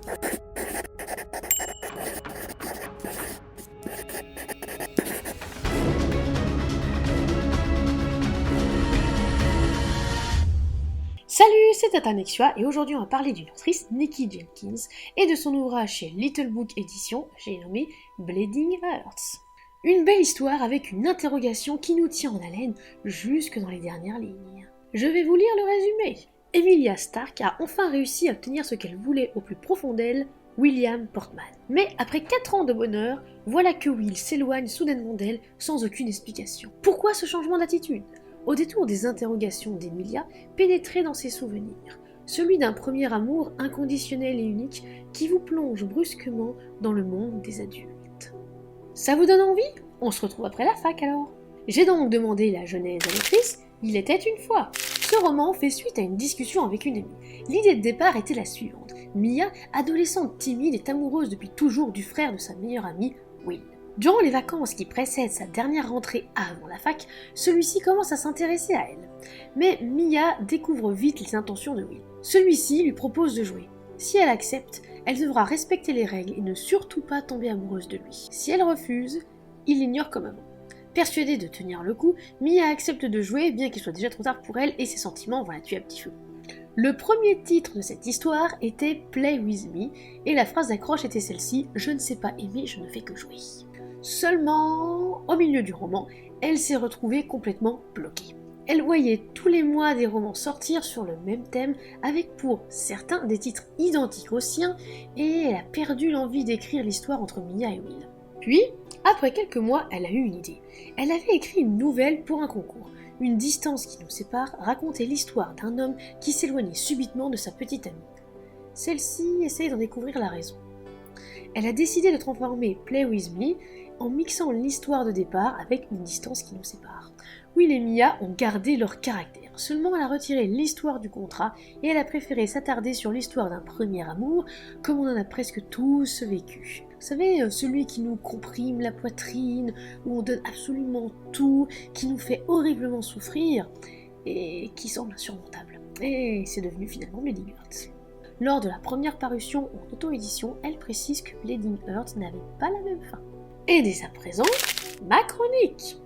Salut, c'est Tata Nexua et aujourd'hui on va parler d'une autrice, Nikki Jenkins, et de son ouvrage chez Little Book Edition, j'ai nommé Bleeding Hearts. Une belle histoire avec une interrogation qui nous tient en haleine jusque dans les dernières lignes. Je vais vous lire le résumé. Emilia Stark a enfin réussi à obtenir ce qu'elle voulait au plus profond d'elle, William Portman. Mais après 4 ans de bonheur, voilà que Will s'éloigne soudainement d'elle sans aucune explication. Pourquoi ce changement d'attitude ? Au détour des interrogations d'Emilia, pénétrez dans ses souvenirs, celui d'un premier amour inconditionnel et unique qui vous plonge brusquement dans le monde des adultes. Ça vous donne envie ? On se retrouve après la fac alors. J'ai donc demandé la genèse à l'autrice, il était une fois. Ce roman fait suite à une discussion avec une amie. L'idée de départ était la suivante. Mia, adolescente timide, est amoureuse depuis toujours du frère de sa meilleure amie, Will. Durant les vacances qui précèdent sa dernière rentrée avant la fac, celui-ci commence à s'intéresser à elle. Mais Mia découvre vite les intentions de Will. Celui-ci lui propose de jouer. Si elle accepte, elle devra respecter les règles et ne surtout pas tomber amoureuse de lui. Si elle refuse, il l'ignore comme avant. Persuadée de tenir le coup, Mia accepte de jouer bien qu'il soit déjà trop tard pour elle et ses sentiments vont la tuer à petit feu. Le premier titre de cette histoire était Play With Me et la phrase d'accroche était celle-ci « Je ne sais pas aimer, je ne fais que jouer ». Seulement, au milieu du roman, elle s'est retrouvée complètement bloquée. Elle voyait tous les mois des romans sortir sur le même thème, avec pour certains des titres identiques aux siens, et elle a perdu l'envie d'écrire l'histoire entre Mia et Will. Puis, après quelques mois, elle a eu une idée. Elle avait écrit une nouvelle pour un concours. Une distance qui nous sépare racontait l'histoire d'un homme qui s'éloignait subitement de sa petite amie. Celle-ci essaye d'en découvrir la raison. Elle a décidé de transformer Play With Me en mixant l'histoire de départ avec une distance qui nous sépare. Will et Mia ont gardé leur caractère, seulement elle a retiré l'histoire du contrat et elle a préféré s'attarder sur l'histoire d'un premier amour, comme on en a presque tous vécu. Vous savez, celui qui nous comprime la poitrine, où on donne absolument tout, qui nous fait horriblement souffrir, et qui semble insurmontable. Et c'est devenu finalement Bleeding Hearts. Lors de la première parution en auto-édition, elle précise que Bleeding Hearts n'avait pas la même fin. Et dès à présent, ma chronique.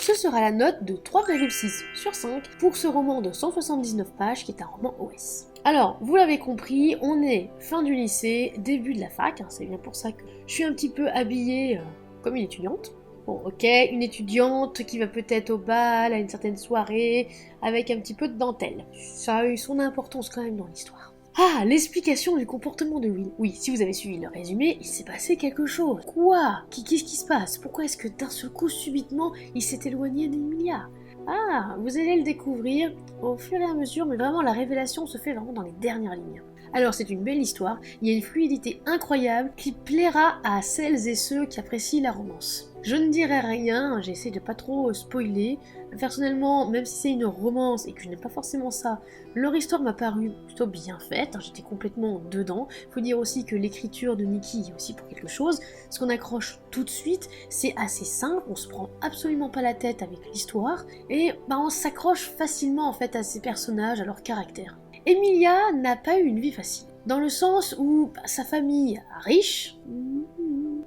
Ce sera la note de 3,6 sur 5 pour ce roman de 179 pages qui est un roman OS. Alors, vous l'avez compris, on est fin du lycée, début de la fac, c'est bien pour ça que je suis un petit peu habillée comme une étudiante. Bon, ok, une étudiante qui va peut-être au bal, à une certaine soirée, avec un petit peu de dentelle. Ça a eu son importance quand même dans l'histoire. Ah, l'explication du comportement de Will. Oui, si vous avez suivi le résumé, il s'est passé quelque chose. Quoi ? Qu'est-ce qui se passe ? Pourquoi est-ce que d'un seul coup, subitement, il s'est éloigné d'Emilia ? Ah, vous allez le découvrir au fur et à mesure, mais vraiment la révélation se fait vraiment dans les dernières lignes. Alors c'est une belle histoire, il y a une fluidité incroyable qui plaira à celles et ceux qui apprécient la romance. Je ne dirai rien, j'essaie de pas trop spoiler. Personnellement, même si c'est une romance et que je n'aime pas forcément ça, leur histoire m'a paru plutôt bien faite, j'étais complètement dedans. Faut dire aussi que l'écriture de Nikki est aussi pour quelque chose. Ce qu'on accroche tout de suite, c'est assez simple, on se prend absolument pas la tête avec l'histoire, et on s'accroche facilement en fait à ces personnages, à leur caractère. Emilia n'a pas eu une vie facile, dans le sens où sa famille riche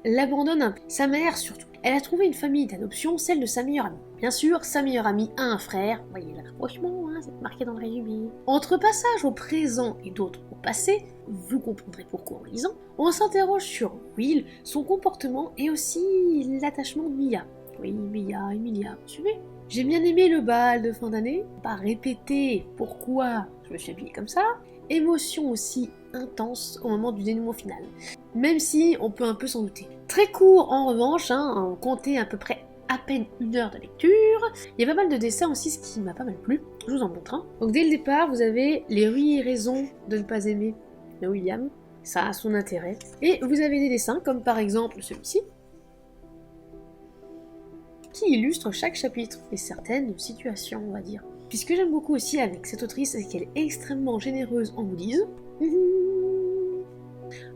l'abandonne un peu, sa mère surtout. Elle a trouvé une famille d'adoption, celle de sa meilleure amie. Bien sûr, sa meilleure amie a un frère, vous voyez le rapprochement, c'est marqué dans le résumé. Entre passages au présent et d'autres au passé, vous comprendrez pourquoi en lisant, on s'interroge sur Will, son comportement et aussi l'attachement de Mia. Oui, Mia, Emilia, vous suivez ? J'ai bien aimé le bal de fin d'année, pas répéter pourquoi je me suis habillée comme ça, émotion aussi intense au moment du dénouement final, même si on peut un peu s'en douter. Très court en revanche, on comptait à peu près à peine 1 heure de lecture, il y a pas mal de dessins aussi, ce qui m'a pas mal plu, je vous en montre un. Donc dès le départ, vous avez les 8 raisons de ne pas aimer de William, ça a son intérêt, et vous avez des dessins comme par exemple celui-ci, qui illustre chaque chapitre et certaines situations, on va dire. Puis ce que j'aime beaucoup aussi avec cette autrice, c'est qu'elle est extrêmement généreuse en goodies.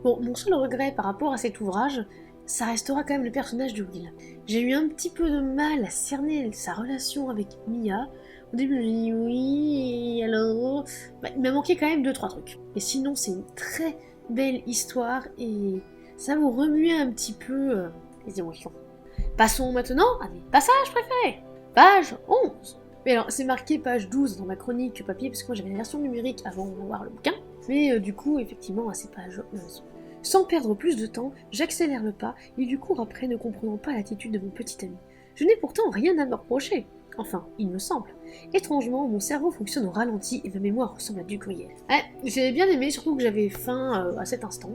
Bon, mon seul regret par rapport à cet ouvrage, ça restera quand même le personnage de Will. J'ai eu un petit peu de mal à cerner sa relation avec Mia. Au début, je me dis oui, et alors... il m'a manqué quand même 2-3 trucs. Et sinon, c'est une très belle histoire et ça vous remuait un petit peu les émotions. Passons maintenant à mes passages préférés. Page 11. Mais alors, c'est marqué page 12 dans ma chronique papier, parce que moi j'avais la version numérique avant d'avoir le bouquin. Mais du coup, effectivement, à ces pages 11. Sans perdre plus de temps, j'accélère le pas et du cours après, ne comprenant pas l'attitude de mon petit ami. Je n'ai pourtant rien à me reprocher. Enfin, il me semble. Étrangement, mon cerveau fonctionne au ralenti et ma mémoire ressemble à du gruyère. Ouais, j'ai bien aimé, surtout que j'avais faim à cet instant.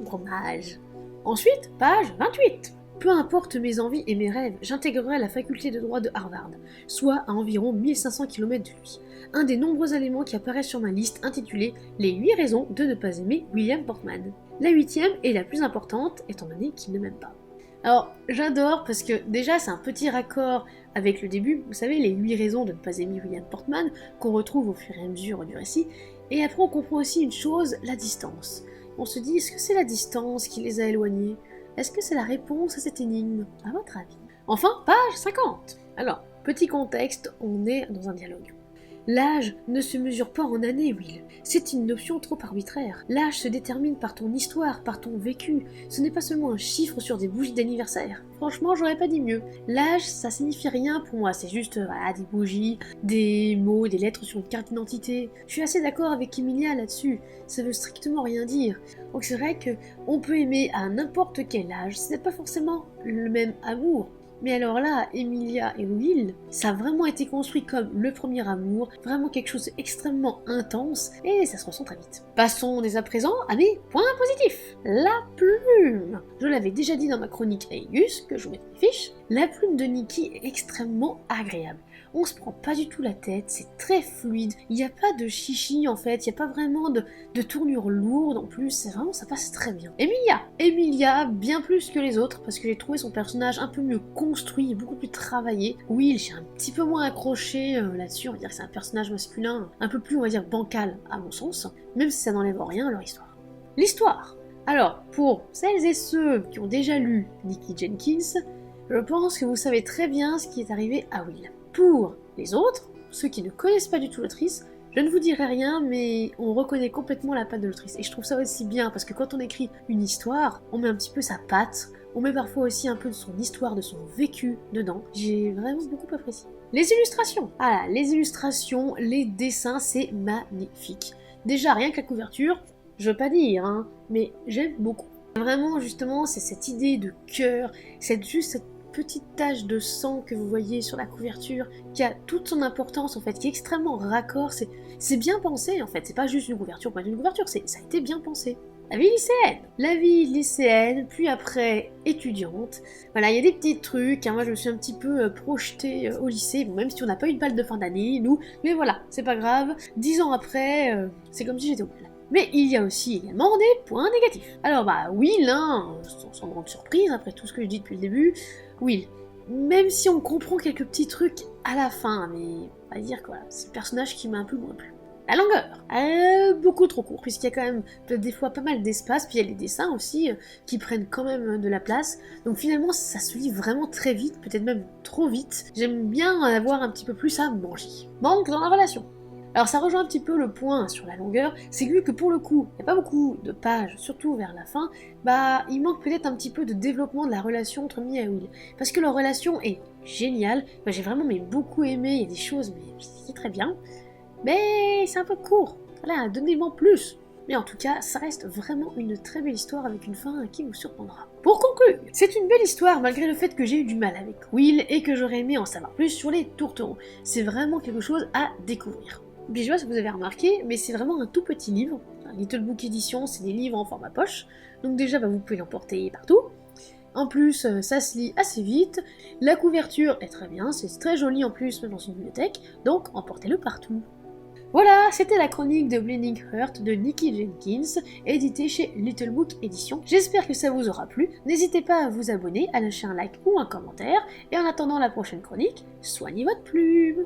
Fromage. Ensuite, page 28. Peu importe mes envies et mes rêves, j'intégrerai la faculté de droit de Harvard, soit à environ 1500 km de lui. Un des nombreux éléments qui apparaissent sur ma liste intitulée « Les 8 raisons de ne pas aimer William Portman ». La 8e est la plus importante, étant donné qu'il ne m'aime pas. Alors, j'adore parce que déjà c'est un petit raccord avec le début, vous savez, les 8 raisons de ne pas aimer William Portman, qu'on retrouve au fur et à mesure du récit, et après on comprend aussi une chose, la distance. On se dit, est-ce que c'est la distance qui les a éloignés ? Est-ce que c'est la réponse à cette énigme, à votre avis ? Enfin, page 50. Alors, petit contexte, on est dans un dialogue. L'âge ne se mesure pas en années, Will. C'est une notion trop arbitraire. L'âge se détermine par ton histoire, par ton vécu. Ce n'est pas seulement un chiffre sur des bougies d'anniversaire. Franchement, j'aurais pas dit mieux. L'âge, ça signifie rien pour moi. C'est juste des bougies, des mots, des lettres sur une carte d'identité. Je suis assez d'accord avec Emilia là-dessus. Ça veut strictement rien dire. Donc c'est vrai qu'on peut aimer à n'importe quel âge. Ce n'est pas forcément le même amour. Mais alors là, Emilia et Will, ça a vraiment été construit comme le premier amour, vraiment quelque chose d'extrêmement intense, et ça se ressent très vite. Passons dès à présent à mes points positifs. La plume. Je l'avais déjà dit dans ma chronique Aegus, que je vous mets dans les fiches, la plume de Nikki est extrêmement agréable. On se prend pas du tout la tête, c'est très fluide, il n'y a pas de chichi en fait, il n'y a pas vraiment de tournure lourde en plus, c'est vraiment, ça passe très bien. Emilia, bien plus que les autres, parce que j'ai trouvé son personnage un peu mieux construit et beaucoup plus travaillé. Will, j'ai un petit peu moins accroché là-dessus, on va dire que c'est un personnage masculin un peu plus, on va dire, bancal à mon sens, même si ça n'enlève rien à leur histoire. L'histoire. Alors, pour celles et ceux qui ont déjà lu Nikki Jenkins, je pense que vous savez très bien ce qui est arrivé à Will. Pour les autres, ceux qui ne connaissent pas du tout l'autrice, je ne vous dirai rien, mais on reconnaît complètement la patte de l'autrice. Et je trouve ça aussi bien, parce que quand on écrit une histoire, on met un petit peu sa patte, on met parfois aussi un peu de son histoire, de son vécu dedans. J'ai vraiment beaucoup apprécié. Les illustrations. Ah là, les illustrations, les dessins, c'est magnifique. Déjà, rien que la couverture, je veux pas dire, hein, mais j'aime beaucoup. Vraiment, justement, c'est cette idée de cœur, cette petite tache de sang que vous voyez sur la couverture, qui a toute son importance en fait, qui est extrêmement raccord, c'est bien pensé en fait, c'est pas juste une couverture pour être une couverture, ça a été bien pensé. La vie lycéenne, puis après étudiante. Voilà, il y a des petits trucs, hein, moi je me suis un petit peu projetée au lycée, bon, même si on n'a pas eu de bal de fin d'année, nous, mais voilà, c'est pas grave, 10 ans après, c'est comme si j'étais au bal. Mais il y a aussi également des points négatifs. Alors Will, sans grande surprise, après tout ce que je dis depuis le début, Will, même si on comprend quelques petits trucs à la fin, mais on va dire que voilà, c'est le personnage qui m'a un peu moins plu. La longueur, beaucoup trop court, puisqu'il y a quand même des fois pas mal d'espace, puis il y a les dessins aussi qui prennent quand même de la place, donc finalement ça se lit vraiment très vite, peut-être même trop vite. J'aime bien avoir un petit peu plus à manger. Manque dans la relation. Alors ça rejoint un petit peu le point sur la longueur, c'est vu que pour le coup, il n'y a pas beaucoup de pages, surtout vers la fin, il manque peut-être un petit peu de développement de la relation entre Mia et Will. Parce que leur relation est géniale, moi j'ai vraiment beaucoup aimé, il y a des choses, mais c'est très bien, mais c'est un peu court, voilà, donnez-moi plus. Mais en tout cas, ça reste vraiment une très belle histoire avec une fin qui vous surprendra. Pour conclure, c'est une belle histoire malgré le fait que j'ai eu du mal avec Will et que j'aurais aimé en savoir plus sur les tourtereaux. C'est vraiment quelque chose à découvrir. Puis je sais pas si vous avez remarqué, mais c'est vraiment un tout petit livre. Little Book Edition, c'est des livres en format poche. Donc déjà, vous pouvez l'emporter partout. En plus, ça se lit assez vite. La couverture est très bien, c'est très joli en plus, même dans une bibliothèque. Donc emportez-le partout. Voilà, c'était la chronique de Bleeding Heart de Nikki Jenkins, éditée chez Little Book Edition. J'espère que ça vous aura plu. N'hésitez pas à vous abonner, à lâcher un like ou un commentaire. Et en attendant la prochaine chronique, soignez votre plume.